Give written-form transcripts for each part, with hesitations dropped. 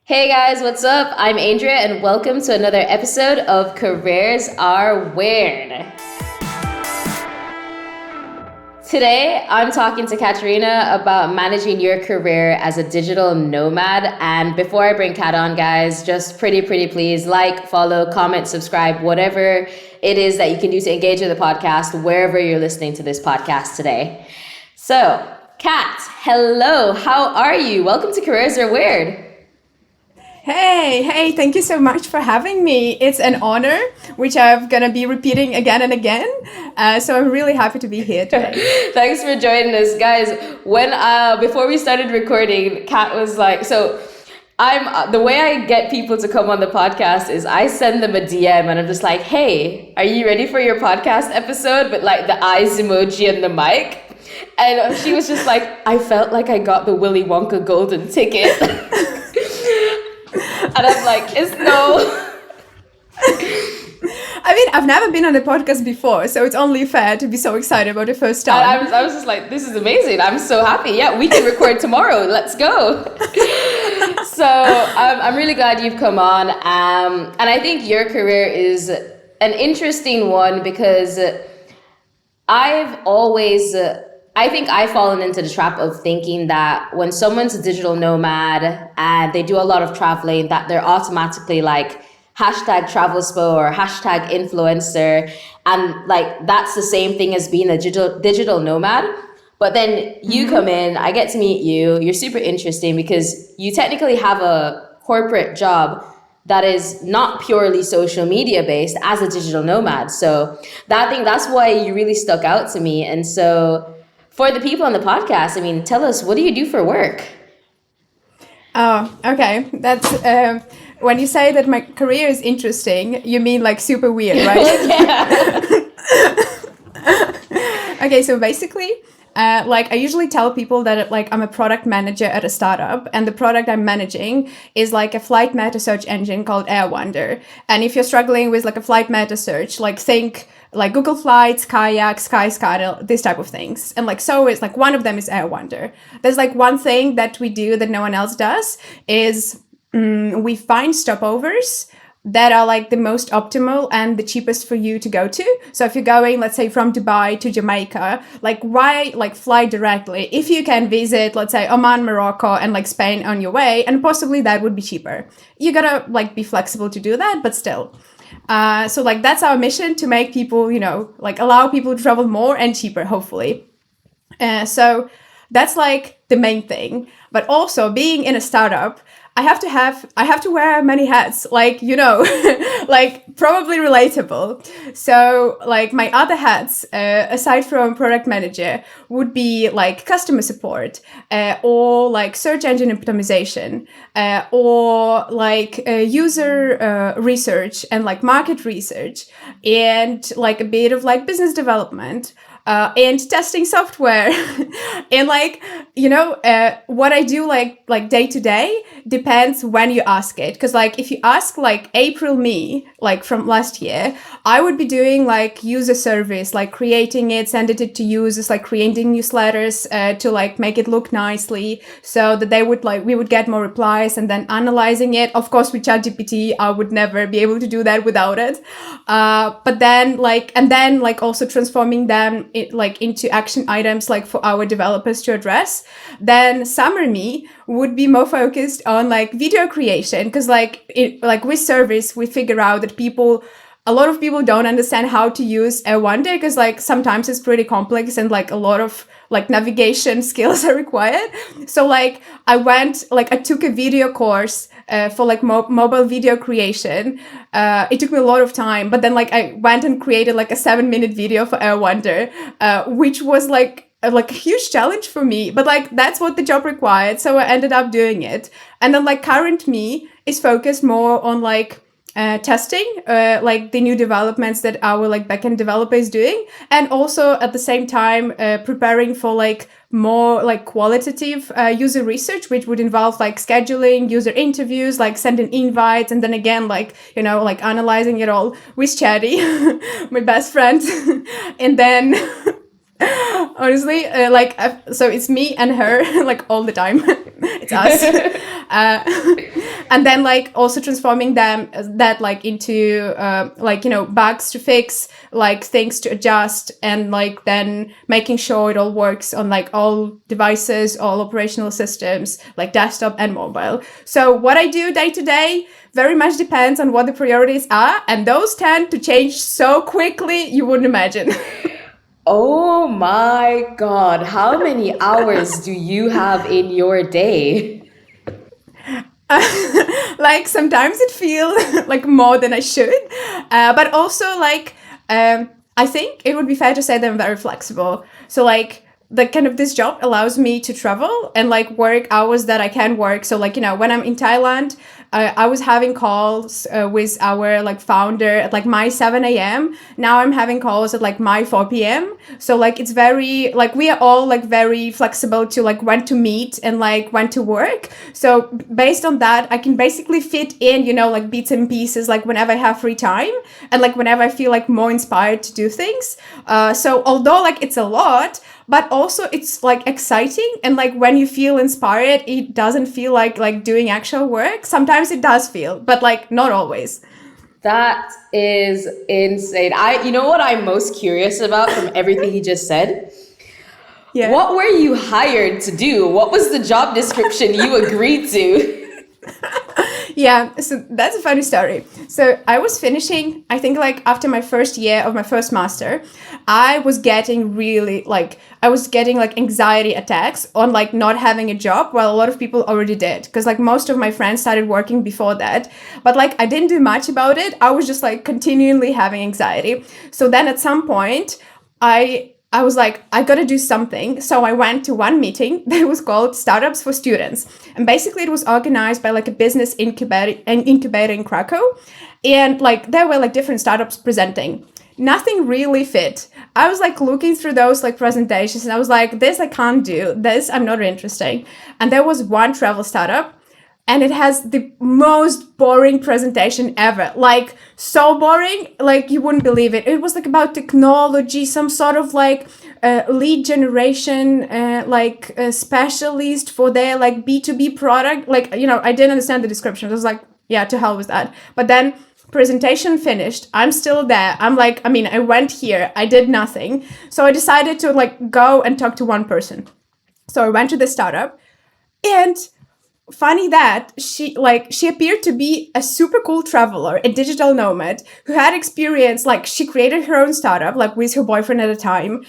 Hey guys, what's up? I'm Andrea and welcome to another episode of Careers Are Weird. Today, I'm talking to Kateryna about managing your career as a digital nomad. And before I bring Kat on, guys, just pretty please like, follow, comment, subscribe, whatever it is that you can do to engage with the podcast, wherever you're listening to this podcast today. So, Kat, hello, how are you? Welcome to Careers Are Weird. Hey, thank you so much for having me. It's an honor, which I'm going to be repeating again and again. So I'm really happy to be here today. Thanks for joining us, guys. Before we started recording, Kat was like, the way I get people to come on the podcast is I send them a DM and I'm just like, hey, are you ready for your podcast episode? But like the eyes emoji and the mic. And she was just like, I felt like I got the Willy Wonka golden ticket. And I'm like, it's no. I mean, I've never been on a podcast before, so it's only fair to be so excited about the first time. I was just like, this is amazing. I'm so happy. Yeah, we can record tomorrow. Let's go. So I'm really glad you've come on. And I think your career is an interesting one because I think I've fallen into the trap of thinking that when someone's a digital nomad and they do a lot of traveling, that they're automatically like hashtag travel spo or hashtag influencer. And like, that's the same thing as being a digital nomad. But then you come in, I get to meet you. You're super interesting because you technically have a corporate job that is not purely social media based as a digital nomad. So that's why you really stuck out to me. And so for the people on the podcast, I mean, tell us, what do you do for work? Oh, okay. That's when you say that my career is interesting, you mean like super weird, right? Okay, so basically, I usually tell people that like I'm a product manager at a startup, and the product I'm managing is like a flight meta search engine called AirWonder. And if you're struggling with like a flight meta search, like think like Google Flights, Kayak, Skyscanner, this type of things. And like, so it's like one of them is AirWonder. There's like one thing that we do that no one else does is we find stopovers that are like the most optimal and the cheapest for you to go to. So if you're going, let's say from Dubai to Jamaica, like why like fly directly if you can visit, let's say Oman, Morocco and like Spain on your way, and possibly that would be cheaper. You gotta like be flexible to do that, but still. So like that's our mission, to make people, like allow people to travel more and cheaper, hopefully. So that's like the main thing. But also being in a startup, I have to wear many hats, like, like probably relatable. So like my other hats, aside from product manager, would be like customer support, or like search engine optimization, or like user research and like market research, and like a bit of like business development. And testing software. And like, what I do like day to day depends when you ask it. Because like if you ask like April me, like from last year, I would be doing like user service, like creating it, sending it to users, like creating newsletters to like make it look nicely so that we would get more replies, and then analyzing it. Of course, with ChatGPT, I would never be able to do that without it. But then also transforming them into action items like for our developers to address. Then summer me would be more focused on like video creation, because with service we figure out that a lot of people don't understand how to use AirWonder, because like sometimes it's pretty complex and like a lot of like navigation skills are required. So like I took a video course for like mobile video creation. It took me a lot of time, but then like I went and created like a 7-minute video for AirWonder, which was like a huge challenge for me, but like that's what the job required, so I ended up doing it. And then like current me is focused more on like testing like the new developments that our like backend developer is doing, and also at the same time preparing for like more like qualitative user research, which would involve like scheduling user interviews, like sending invites, and then again like like analyzing it all with Chatty, my best friend. And then honestly so it's me and her like all the time. It's us. And then like also transforming them that like into like, you know, bugs to fix, like things to adjust, and like then making sure it all works on like all devices, all operational systems, like desktop and mobile. So what I do day to day very much depends on what the priorities are, and those tend to change so quickly you wouldn't imagine. Oh my God. How many hours do you have in your day? Like sometimes it feels like more than I should, but also like I think it would be fair to say that I'm very flexible. So like the kind of this job allows me to travel and like work hours that I can work. So like, you know, when I'm in Thailand, I was having calls with our like founder at like my 7 a.m. Now I'm having calls at like my 4 p.m. So like it's very like we are all like very flexible to like when to meet and like when to work. So based on that, I can basically fit in, you know, like bits and pieces like whenever I have free time and like whenever I feel like more inspired to do things. So although like it's a lot, but also it's like exciting, and like when you feel inspired, it doesn't feel like doing actual work. Sometimes it does feel, but like not always. That is insane. You know what I'm most curious about from everything you just said? Yeah. What were you hired to do? What was the job description you agreed to? Yeah, so that's a funny story. So I was finishing, I think like after my first year of my first master, I was getting like anxiety attacks on like not having a job, while a lot of people already did. Because like most of my friends started working before that, but like I didn't do much about it. I was just like continually having anxiety. So then at some point, I was like, I gotta do something. So I went to one meeting that was called Startups for Students. And basically it was organized by like a business incubator in Krakow. And like there were like different startups presenting. Nothing really fit. I was like looking through those like presentations and I was like, this I can't do. This I'm not interested. And there was one travel startup, and it has the most boring presentation ever. Like so boring, like you wouldn't believe it. It was like about technology, some sort of like lead generation, like a specialist for their like B2B product. Like, you know, I didn't understand the description. I was like, yeah, to hell with that. But then presentation finished. I'm still there. I'm like, I mean, I went here. I did nothing. So I decided to like go and talk to one person. So I went to the startup, and funny that she appeared to be a super cool traveler, a digital nomad who had experience. Like she created her own startup like with her boyfriend at the time.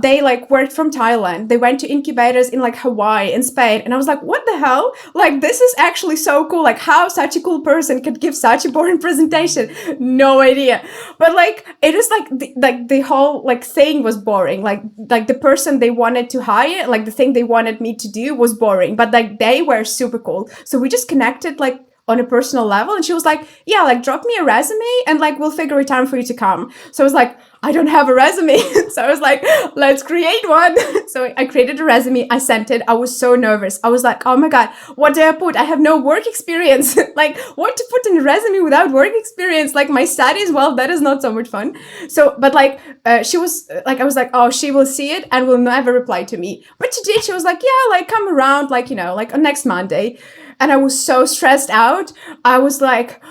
They like worked from Thailand. They went to incubators in like Hawaii and Spain, and I was like, what the hell, like this is actually so cool. Like how such a cool person could give such a boring presentation. No idea. But like it is like the whole like thing was boring. Like the person they wanted to hire, like the thing they wanted me to do was boring, but like they were super cool. So we just connected like on a personal level, and she was like, yeah, like drop me a resume and like we'll figure a time for you to come. So I was like, I don't have a resume. So I was like, let's create one. So I created a resume. I sent it. I was so nervous. I was like, oh my God, what do I put? I have no work experience. Like what to put in a resume without work experience? Like my studies, well, that is not so much fun. So, but like, she was like, I was like, oh, she will see it and will never reply to me. But she did. She was like, yeah, like come around, like, you know, like on next Monday. And I was so stressed out. I was like,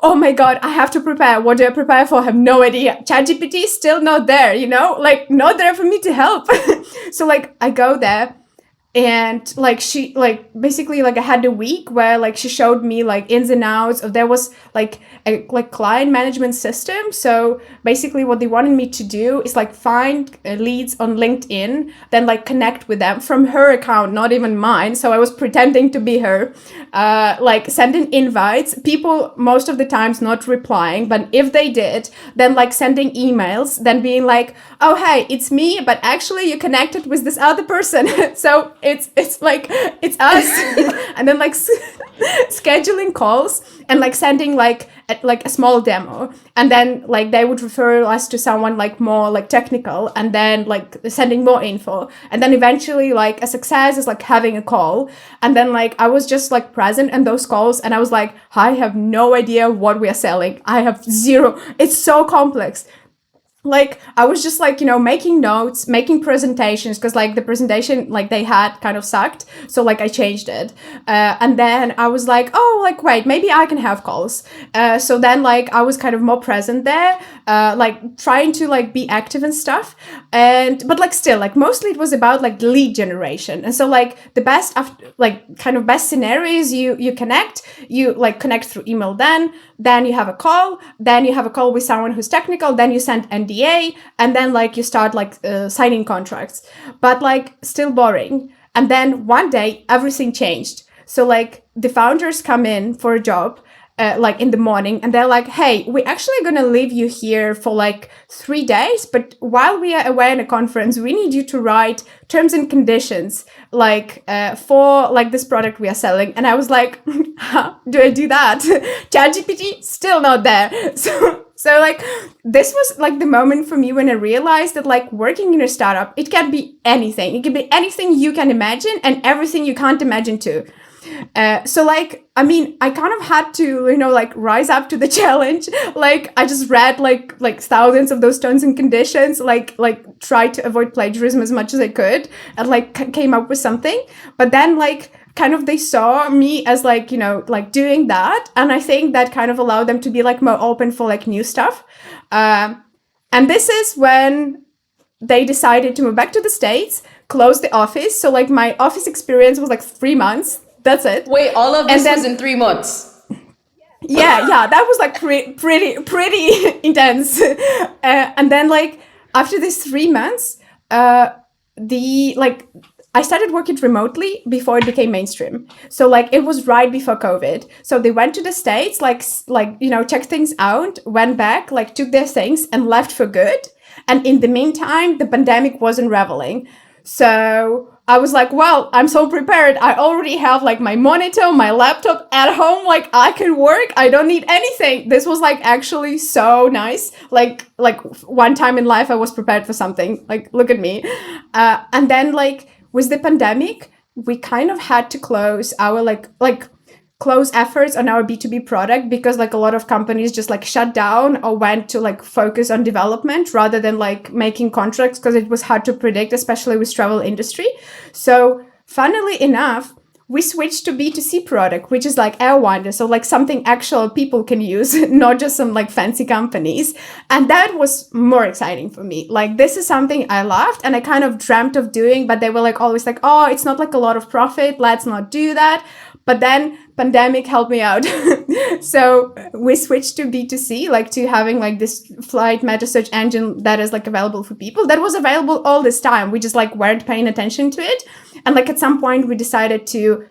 oh my God, I have to prepare. What do I prepare for? I have no idea. ChatGPT is still not there, you know, like not there for me to help. So like I go there, and like she like basically like I had a week where like she showed me like ins and outs of, there was like a like client management system. So basically what they wanted me to do is like find leads on LinkedIn, then like connect with them from her account, not even mine. So I was pretending to be her, like sending invites, people most of the times not replying, but if they did, then like sending emails, then being like, oh hey, it's me, but actually you connected with this other person. So it's like it's us. And then like scheduling calls and like sending like a small demo, and then like they would refer us to someone like more like technical, and then like sending more info, and then eventually like a success is like having a call. And then like I was just like present in those calls, and I was like, I have no idea what we are selling. I have zero, it's so complex. like I was just like, making notes, making presentations, because like the presentation like they had kind of sucked. So like I changed it. And then I was like, oh, like, wait, maybe I can have calls. So then like I was kind of more present there, like trying to like be active and stuff. But like still, like mostly it was about like lead generation. And so like the best like kind of best scenario is you connect through email, then you have a call, then you have a call with someone who's technical, then you send NDA, and then like you start like signing contracts, but like still boring. And then one day everything changed. So like the founders come in for a job, like in the morning, and they're like, hey, we're actually gonna leave you here for like 3 days, but while we are away in a conference, we need you to write terms and conditions like for like this product we are selling. And I was like, how do I do that? ChatGPT still not there. So like this was like the moment for me when I realized that like working in a startup, it can be anything. It can be anything you can imagine and everything you can't imagine too. So like, I mean, I kind of had to, like rise up to the challenge. Like I just read like thousands of those terms and conditions, like tried to avoid plagiarism as much as I could, and like came up with something. But then like kind of they saw me as like, like doing that. And I think that kind of allowed them to be like more open for like new stuff. And this is when they decided to move back to the States, close the office. So like my office experience was like 3 months. That's it. Wait, all of this was in 3 months? Yeah, that was like pretty intense. And then like after these 3 months, I started working remotely before it became mainstream. So like it was right before COVID. So they went to the States, checked things out, went back, like took their things and left for good. And in the meantime, the pandemic was unraveling. So I was like, well, I'm so prepared. I already have like my monitor, my laptop at home. Like I can work. I don't need anything. This was like actually so nice. Like one time in life I was prepared for something. Like, look at me. And then like with the pandemic, we kind of had to close our close efforts on our B2B product, because like a lot of companies just like shut down or went to like focus on development rather than like making contracts, because it was hard to predict, especially with travel industry. So funnily enough, we switched to B2C product, which is like Airwonder. So like something actual people can use, not just some like fancy companies. And that was more exciting for me. Like this is something I loved and I kind of dreamt of doing, but they were like always like, oh, it's not like a lot of profit. Let's not do that. But then pandemic helped me out. So we switched to B2C, like to having like this flight meta search engine that is like available for people, that was available all this time. We just like weren't paying attention to it. And like at some point we decided to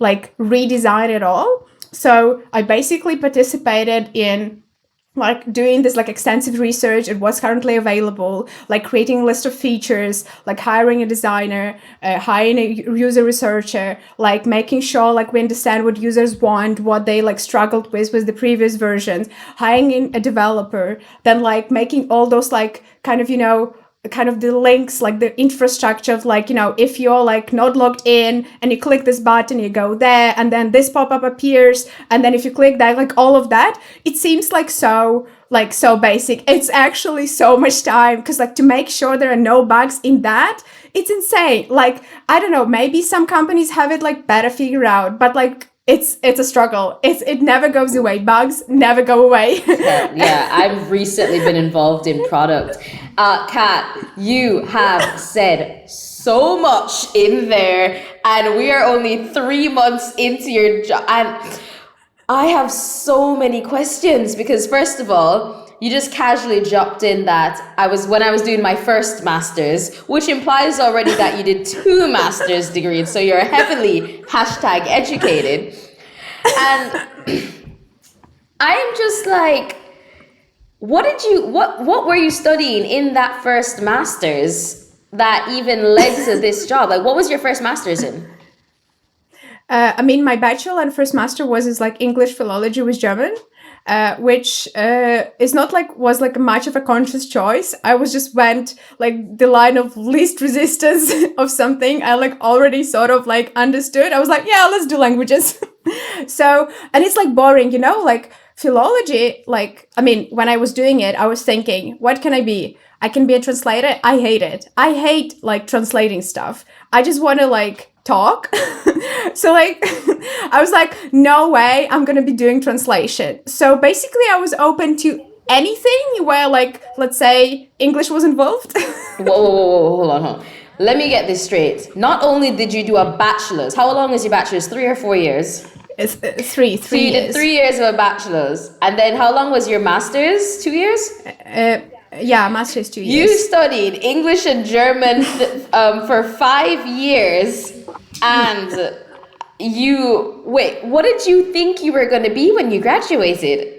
like redesign it all. So I basically participated in like doing this like extensive research. It was currently available, like creating a list of features, like hiring a designer, hiring a user researcher, like making sure like we understand what users want, what they like struggled with the previous versions, hiring in a developer, then like making all those like kind of the links, like the infrastructure of like, if you're like not logged in and you click this button, you go there and then this pop-up appears. And then if you click that, like all of that, it seems like so basic. It's actually so much time, because like to make sure there are no bugs in that, it's insane. Like, I don't know, maybe some companies have it like better figured out, but like it's a struggle. It never goes away. Bugs never go away. Yeah, I've recently been involved in product. Kat, you have said so much in there, and we are only 3 months into your job. And I have so many questions, because first of all, you just casually dropped in that when I was doing my first master's, which implies already that you did 2 master's degrees, so you're heavily #educated. And I am just like, what were you studying in that first master's that even led to this job? Like, what was your first master's in? I mean, my bachelor and first master was like English philology with German. which is not like was like much of a conscious choice. I was just went like the line of least resistance of something I like already sort of like understood. I was like, yeah, let's do languages. So, and it's like boring, you know, like philology, like, I mean, when I was doing it, I was thinking, what can I be? I can be a translator. I hate it. I hate like translating stuff. I just want to like talk. So like I was like, no way, I'm going to be doing translation. So basically I was open to anything where like, let's say English was involved. Whoa, hold on. Let me get this straight. Not only did you do a bachelor's, how long is your bachelor's? 3 or 4 years? It's three So you years. did 3 years of a bachelor's. And then how long was your master's? 2 years? Yeah, master's 2 years. You studied English and German for 5 years. And what did you think you were going to be when you graduated?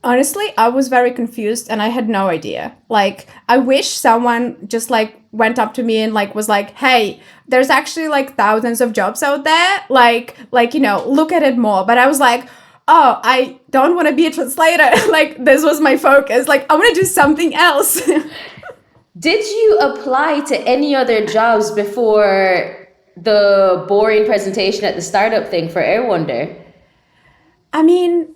Honestly, I was very confused and I had no idea. Like, I wish someone just like went up to me and like was like, hey, there's actually like thousands of jobs out there. Like, you know, look at it more. But I was like, oh, I don't want to be a translator. Like, this was my focus. Like, I want to do something else. Did you apply to any other jobs before the boring presentation at the startup thing for Air Wonder? I mean,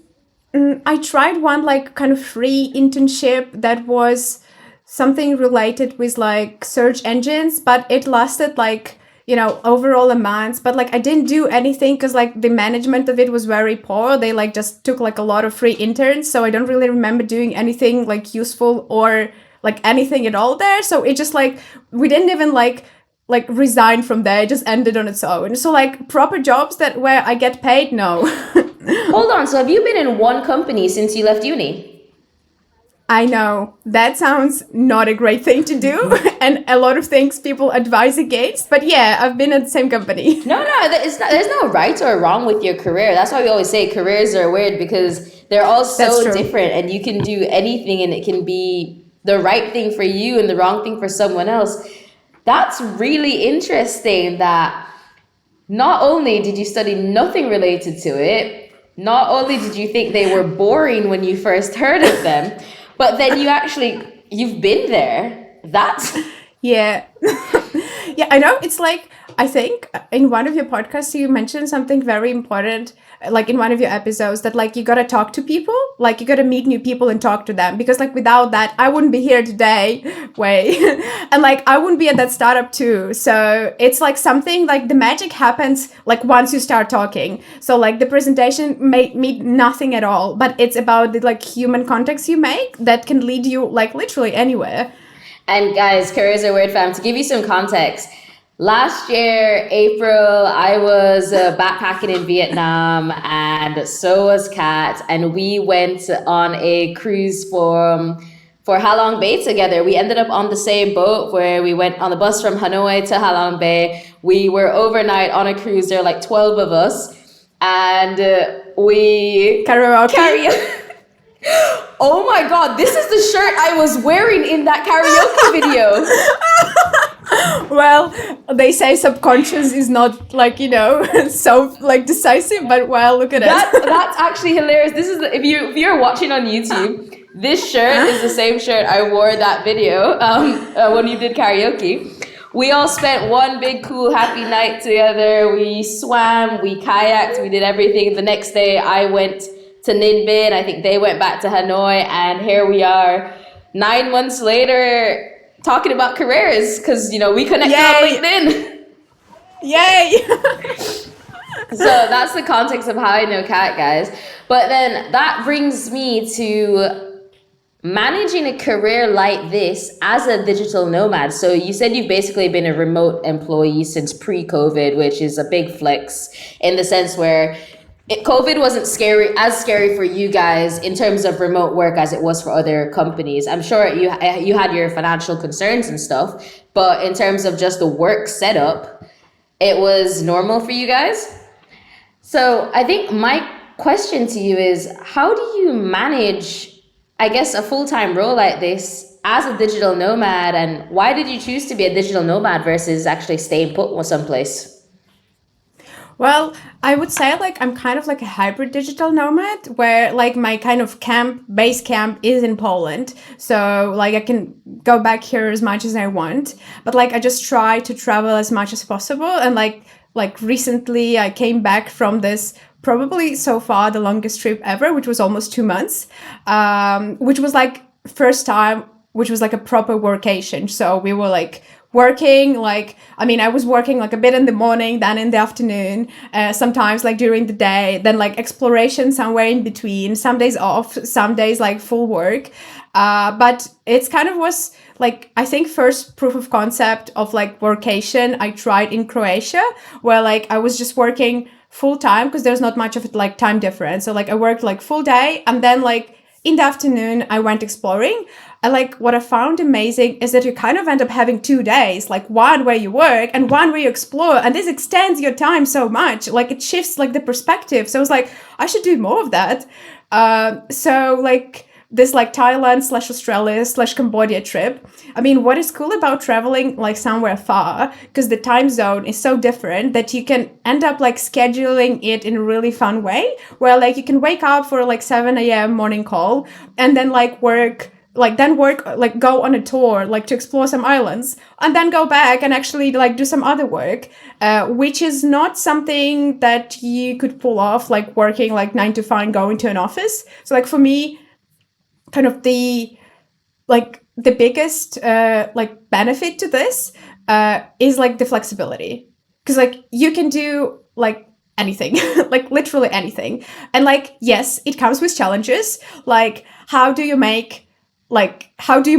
I tried one like kind of free internship that was something related with like search engines, but it lasted like, you know, overall a month. But like I didn't do anything because like the management of it was very poor. They like just took like a lot of free interns. So I don't really remember doing anything like useful or like anything at all there. So it just like, we didn't even like resign from there. It just ended on its own. So like proper jobs that where I get paid, no. Hold on, so have you been in one company since you left uni? I know that sounds not a great thing to do, and a lot of things people advise against. But yeah, I've been at the same company. No, there's no right or wrong with your career. That's why we always say careers are weird, because they're all so different, and you can do anything and it can be the right thing for you and the wrong thing for someone else. That's really interesting that not only did you study nothing related to it, not only did you think they were boring when you first heard of them, but then you've been there. That's... Yeah. Yeah, I know. It's like, I think in one of your podcasts, you mentioned something very important, like in one of your episodes, that like you got to talk to people, like you got to meet new people and talk to them. Because like without that, I wouldn't be here today. And like I wouldn't be at that startup too. So it's like something like the magic happens like once you start talking. So like the presentation may mean nothing at all, but it's about the like human context you make that can lead you like literally anywhere. And guys, careers are weird, fam. To give you some context, last year, April, I was backpacking in Vietnam, and so was Kat, and we went on a cruise for Halong Bay together. We ended up on the same boat where we went on the bus from Hanoi to Halong Bay. We were overnight on a cruise. There were like 12 of us, and we Karaoke. Oh my god, this is the shirt I was wearing in that karaoke video. Well, they say subconscious is not like, you know, so like decisive, but well, look at it. That's actually hilarious. This is if you're watching on YouTube, this shirt is the same shirt I wore that video when you did karaoke. We all spent one big cool happy night together. We swam, we kayaked, we did everything. The next day I went to Ninh Bình. I think they went back to Hanoi, and here we are 9 months later talking about careers because, you know, we connected on LinkedIn. Yay! So that's the context of how I know Kat, guys. But then that brings me to managing a career like this as a digital nomad. So you said you've basically been a remote employee since pre-COVID, which is a big flex in the sense where COVID wasn't as scary for you guys in terms of remote work as it was for other companies. I'm sure you had your financial concerns and stuff, but in terms of just the work setup, it was normal for you guys. So I think my question to you is, how do you manage, I guess, a full-time role like this as a digital nomad, and why did you choose to be a digital nomad versus actually staying put someplace? Well, I would say like I'm kind of like a hybrid digital nomad where like my kind of base camp is in Poland. So like I can go back here as much as I want, but like I just try to travel as much as possible. And like recently I came back from this probably so far the longest trip ever, which was almost 2 months, which was like first time, which was like a proper workation. So we were like working, like I mean I was working like a bit in the morning, then in the afternoon, sometimes like during the day, then like exploration somewhere in between, some days off, some days like full work. But it's kind of was like I think first proof of concept of like workation I tried in Croatia, where like I was just working full time because there's not much of it like time difference. So like I worked like full day, and then like in the afternoon I went exploring. And like what I found amazing is that you kind of end up having 2 days, like one where you work and one where you explore, and this extends your time so much. Like it shifts like the perspective. So I was like, I should do more of that. So like this like Thailand/Australia/Cambodia trip. I mean, what is cool about traveling like somewhere far, because the time zone is so different that you can end up like scheduling it in a really fun way, where like you can wake up for like 7 a.m. morning call and then like work, like go on a tour, like to explore some islands, and then go back and actually like do some other work, which is not something that you could pull off like working like 9 to 5, going to an office. So like for me, kind of the biggest like benefit to this is like the flexibility, because like you can do like anything like literally anything. And like yes, it comes with challenges, like how do you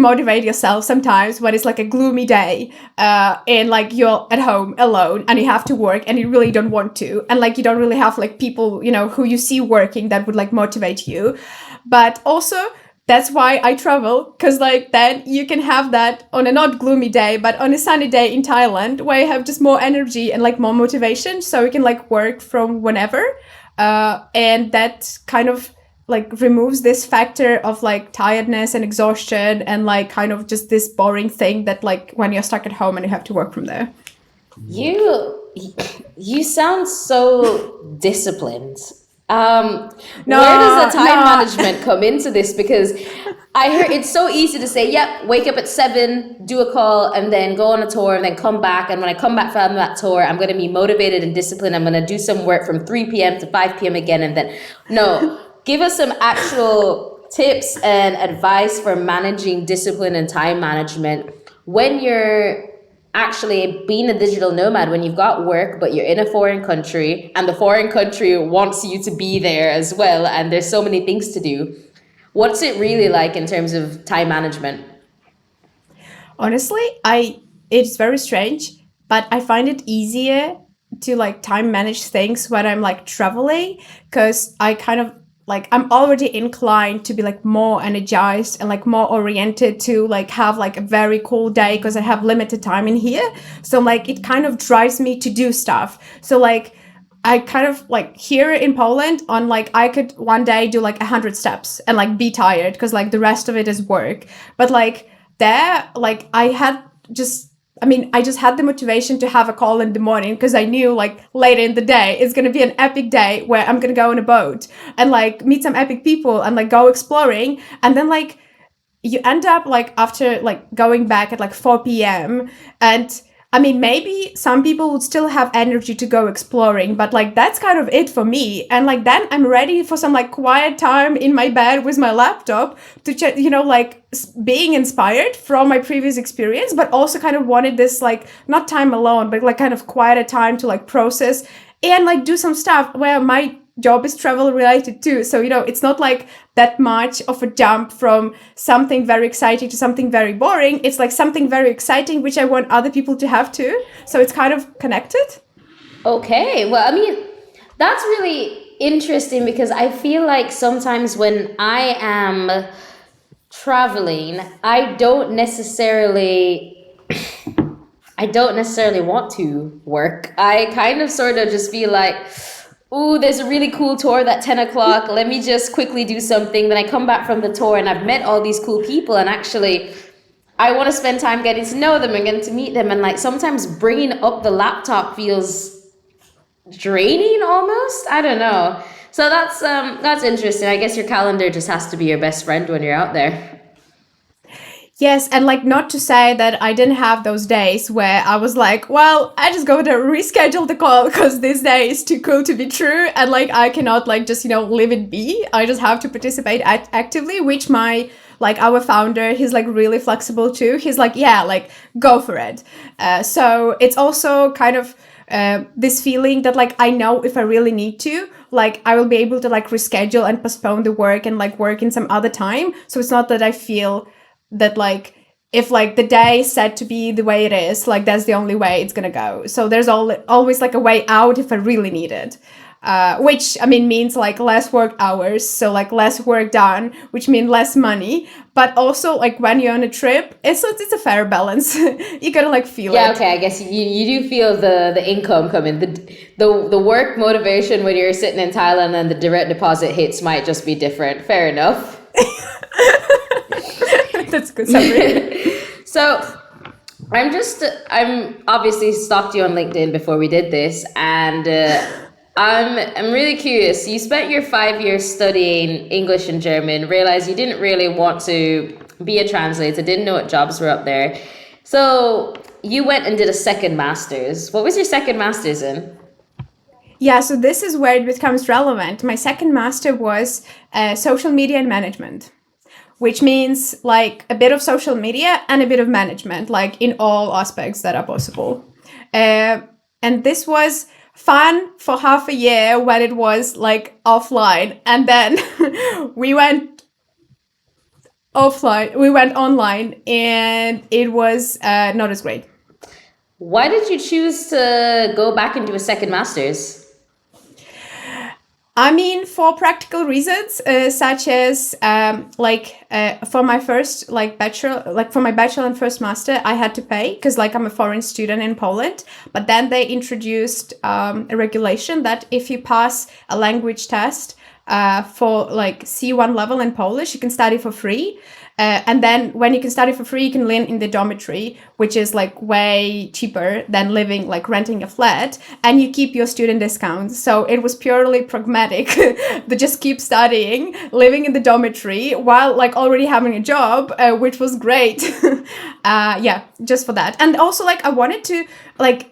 motivate yourself sometimes when it's like a gloomy day, and like you're at home alone and you have to work and you really don't want to, and like you don't really have like people, you know, who you see working that would like motivate you. But also that's why I travel, because like then you can have that on a not gloomy day, but on a sunny day in Thailand, where you have just more energy and like more motivation, so you can like work from whenever. And that kind of like removes this factor of like tiredness and exhaustion, and like kind of just this boring thing that like when you're stuck at home and you have to work from there. You you sound so disciplined. No, Where does the time no. management come into this? Because I hear it's so easy to say, yep, wake up at 7, do a call, and then go on a tour, and then come back. And when I come back from that tour, I'm going to be motivated and disciplined. I'm going to do some work from 3 p.m. to 5 p.m. again. And then, no, give us some actual tips and advice for managing discipline and time management when you're actually being a digital nomad, when you've got work but you're in a foreign country and the foreign country wants you to be there as well, and there's so many things to do. What's it really like in terms of time management? Honestly, it's very strange, but I find it easier to like time manage things when I'm like traveling, because I kind of like I'm already inclined to be like more energized and like more oriented to like have like a very cool day, because I have limited time in here. So like it kind of drives me to do stuff. So like I kind of like here in Poland on like I could one day do like 100 steps and like be tired because like the rest of it is work. But like there, like I just had the motivation to have a call in the morning, because I knew like later in the day it's gonna be an epic day where I'm gonna go on a boat and like meet some epic people and like go exploring. And then like you end up like after like going back at like 4 p.m. and I mean, maybe some people would still have energy to go exploring, but like that's kind of it for me. And like then I'm ready for some like quiet time in my bed with my laptop to like being inspired from my previous experience, but also kind of wanted this like not time alone, but like kind of quieter time to like process and like do some stuff where my job is travel related too. So, it's not like that much of a jump from something very exciting to something very boring. It's like something very exciting, which I want other people to have too. So it's kind of connected. Okay, well, I mean, that's really interesting, because I feel like sometimes when I am traveling, I don't necessarily want to work. I kind of sort of just feel like, ooh, there's a really cool tour at 10 o'clock. Let me just quickly do something. Then I come back from the tour and I've met all these cool people, and actually I want to spend time getting to know them and getting to meet them. And like sometimes bringing up the laptop feels draining almost. I don't know. So that's interesting. I guess your calendar just has to be your best friend when you're out there. Yes, and like not to say that I didn't have those days where I was like, well, I just go to reschedule the call because this day is too cool to be true, and like I cannot like just leave it be. I just have to participate actively, which my like our founder, he's like really flexible too. He's like, yeah, like go for it. So it's also kind of this feeling that like I know if I really need to, like I will be able to like reschedule and postpone the work and like work in some other time. So it's not that I feel that like if like the day is set to be the way it is, like that's the only way it's gonna go. So there's always like a way out if I really need it. Which I mean means like less work hours, so like less work done, which means less money. But also like when you're on a trip, it's a fair balance. You gotta like feel Yeah, it. okay. I guess you do feel the income coming. The work motivation when you're sitting in Thailand and the direct deposit hits might just be different. Fair enough. That's a good summary. So I'm obviously stalked you on LinkedIn before we did this, and I'm really curious. You spent your 5 years studying English and German, realized you didn't really want to be a translator, didn't know what jobs were up there. So you went and did a second master's. What was your second master's in? Yeah, so this is where it becomes relevant. My second master was social media and management, which means like a bit of social media and a bit of management, like in all aspects that are possible. And this was fun for half a year when it was like offline. And then we went offline, we went online, and it was not as great. Why did you choose to go back and do a second master's? I mean, for practical reasons, such as for my first like bachelor, like for my bachelor and first master, I had to pay because like I'm a foreign student in Poland. But then they introduced a regulation that if you pass a language test for like C1 level in Polish, you can study for free. And then when you can study for free, you can live in the dormitory, which is like way cheaper than living, like renting a flat, and you keep your student discounts. So it was purely pragmatic to just keep studying, living in the dormitory while like already having a job, which was great. Yeah, just for that. And also like I wanted to like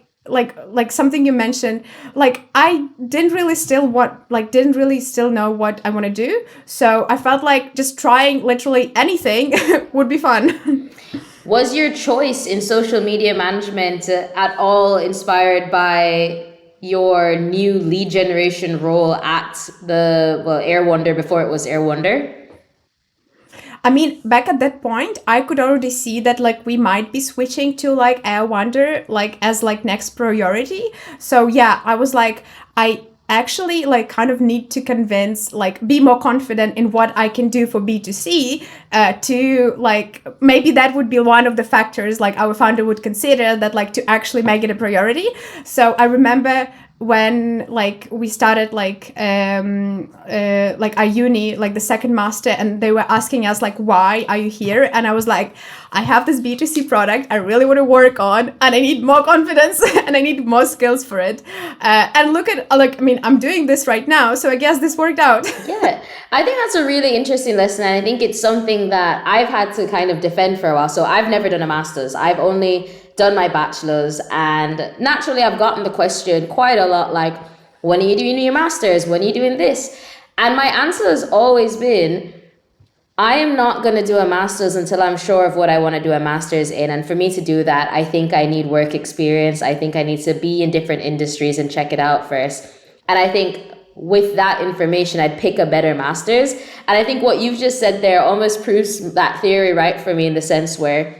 something you mentioned, like I didn't really still know what I want to do, so I felt like just trying literally anything would be fun. Was your choice in social media management at all inspired by your new lead generation role at Air Wonder before it was Air Wonder? I mean, back at that point, I could already see that like we might be switching to like Air Wonder like as like next priority. So yeah, I was like, I actually like kind of need to convince like be more confident in what I can do for B2C to like maybe that would be one of the factors like our founder would consider that like to actually make it a priority. So I remember when like we started like our uni, like the second master, and they were asking us like why are you here, and I was like, I have this B2C product I really want to work on, and I need more confidence and I need more skills for it, and look at like I mean I'm doing this right now, so I guess this worked out. Yeah, I think that's a really interesting lesson. And I think it's something that I've had to kind of defend for a while. So I've never done a master's. I've only done my bachelor's. And naturally, I've gotten the question quite a lot like, when are you doing your master's? When are you doing this? And my answer has always been, I am not going to do a master's until I'm sure of what I want to do a master's in. And for me to do that, I think I need work experience. I think I need to be in different industries and check it out first. And I think with that information, I'd pick a better master's. And I think what you've just said there almost proves that theory right for me in the sense where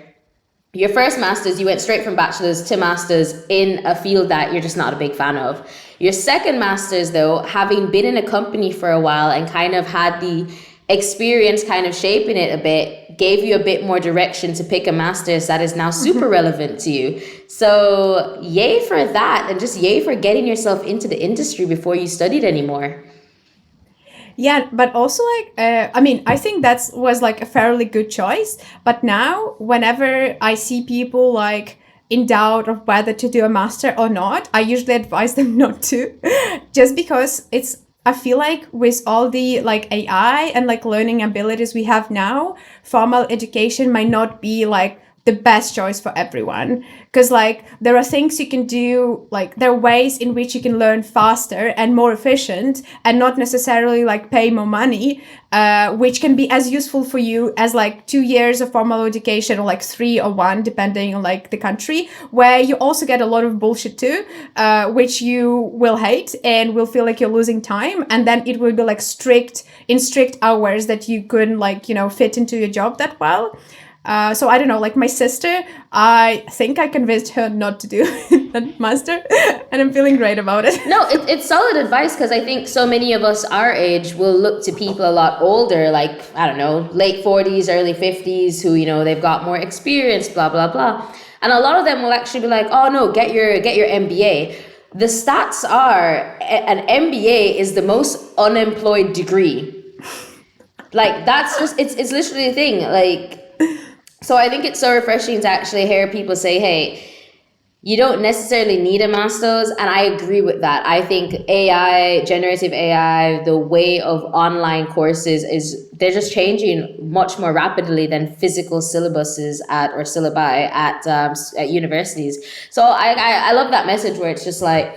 your first master's, you went straight from bachelor's to master's in a field that you're just not a big fan of. Your second master's, though, having been in a company for a while and kind of had the experience kind of shaping it a bit, gave you a bit more direction to pick a master's that is now super relevant to you. So yay for that, and just yay for getting yourself into the industry before you studied anymore. Yeah, but also like I mean, I think that was like a fairly good choice. But now, whenever I see people like in doubt of whether to do a master or not, I usually advise them not to, just because I feel like with all the like AI and like learning abilities we have now, formal education might not be like the best choice for everyone, because like there are things you can do, like there are ways in which you can learn faster and more efficient and not necessarily like pay more money, which can be as useful for you as like 2 years of formal education, or like 3 or 1 depending on like the country, where you also get a lot of bullshit too, which you will hate and will feel like you're losing time, and then it will be like strict hours that you couldn't like, you know, fit into your job that well. So I don't know, like my sister, I think I convinced her not to do that master, and I'm feeling great about it. No, it's solid advice, because I think so many of us our age will look to people a lot older, like, I don't know, late 40s, early 50s, who, you know, they've got more experience, blah, blah, blah. And a lot of them will actually be like, oh no, get your MBA. The stats are an MBA is the most unemployed degree. Like, that's just, it's literally a thing. Like, so I think it's so refreshing to actually hear people say, hey, you don't necessarily need a master's. And I agree with that. I think AI, generative AI, the way of online courses they're just changing much more rapidly than physical syllabuses or syllabi at universities. So I love that message where it's just like,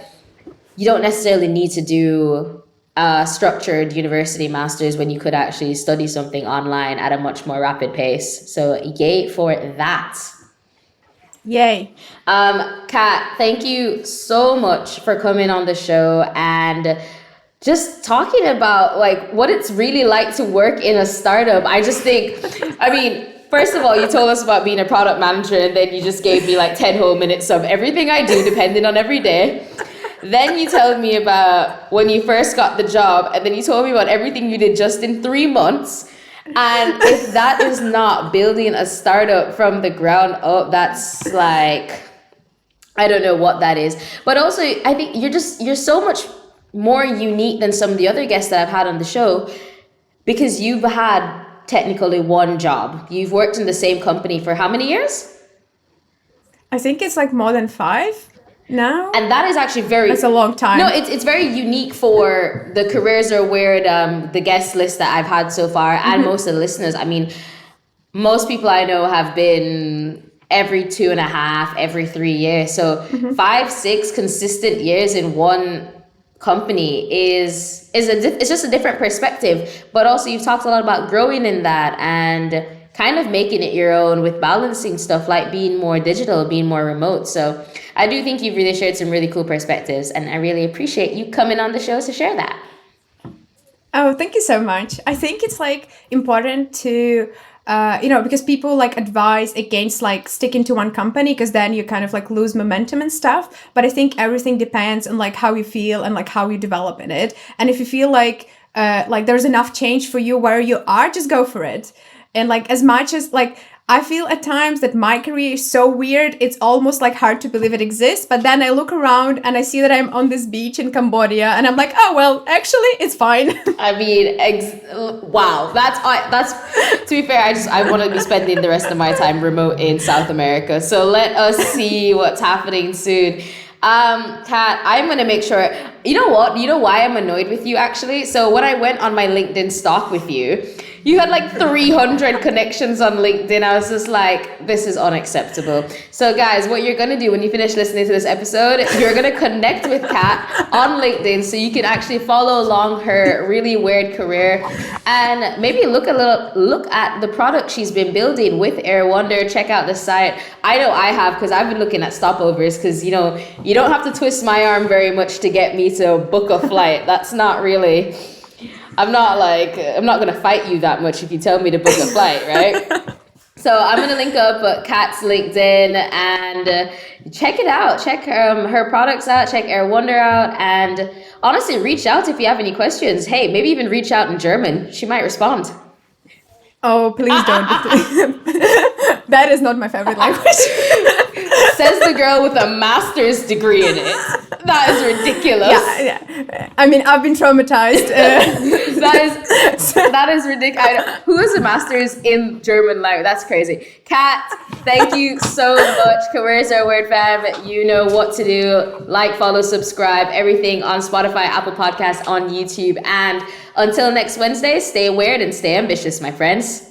you don't necessarily need to do a structured university master's when you could actually study something online at a much more rapid pace. So yay for that. Yay. Kat, thank you so much for coming on the show and just talking about like what it's really like to work in a startup. I just think, I mean, first of all, you told us about being a product manager, and then you just gave me like 10 whole minutes of everything I do depending on every day. Then you told me about when you first got the job, and then you told me about everything you did just in 3 months. And if that is not building a startup from the ground up, that's like, I don't know what that is. But also, I think you're so much more unique than some of the other guests that I've had on the show, because you've had technically one job. You've worked in the same company for how many years? I think it's like more than 5 now. And that is actually That's a long time. No, it's very unique for the Careers Are Weird, the guest list that I've had so far, and most of the listeners. I mean, most people I know have been every 2.5, every 3 years. So 5, 6 consistent years in one company is it's just a different perspective. But also, you've talked a lot about growing in that and kind of making it your own with balancing stuff like being more digital, being more remote. So I do think you've really shared some really cool perspectives, and I really appreciate you coming on the show to share that. Oh, thank you so much. I think it's like important to, because people like advise against like sticking to one company, because then you kind of like lose momentum and stuff. But I think everything depends on like how you feel and like how you develop in it. And if you feel like there's enough change for you where you are, just go for it. And like, as much as like, I feel at times that my career is so weird, it's almost like hard to believe it exists. But then I look around and I see that I'm on this beach in Cambodia, and I'm like, oh, well, actually, it's fine. I mean, wow. That's to be fair, I want to be spending the rest of my time remote in South America. So let us see what's happening soon. Kat, I'm going to make sure, you know what? You know why I'm annoyed with you, actually? So when I went on my LinkedIn stalk with you, you had like 300 connections on LinkedIn. I was just like, this is unacceptable. So guys, what you're going to do when you finish listening to this episode, you're going to connect with Kat on LinkedIn so you can actually follow along her really weird career and maybe look at the product she's been building with Air Wonder. Check out the site. I know I have, because I've been looking at stopovers, because, you know, you don't have to twist my arm very much to get me to book a flight. That's not really... I'm not going to fight you that much if you tell me to book a flight, right? So I'm going to link up Kat's LinkedIn and check it out. Check her products out. Check Air Wonder out. And honestly, reach out if you have any questions. Hey, maybe even reach out in German. She might respond. Oh, please don't. That is not my favorite language. Says the girl with a master's degree in it. That is ridiculous. Yeah. I mean, I've been traumatized. That is ridiculous. Who has a master's in German language? That's crazy. Kat, thank you so much. Where's our word, fam? You know what to do. Like, follow, subscribe, everything on Spotify, Apple Podcasts, on YouTube. And until next Wednesday, stay weird and stay ambitious, my friends.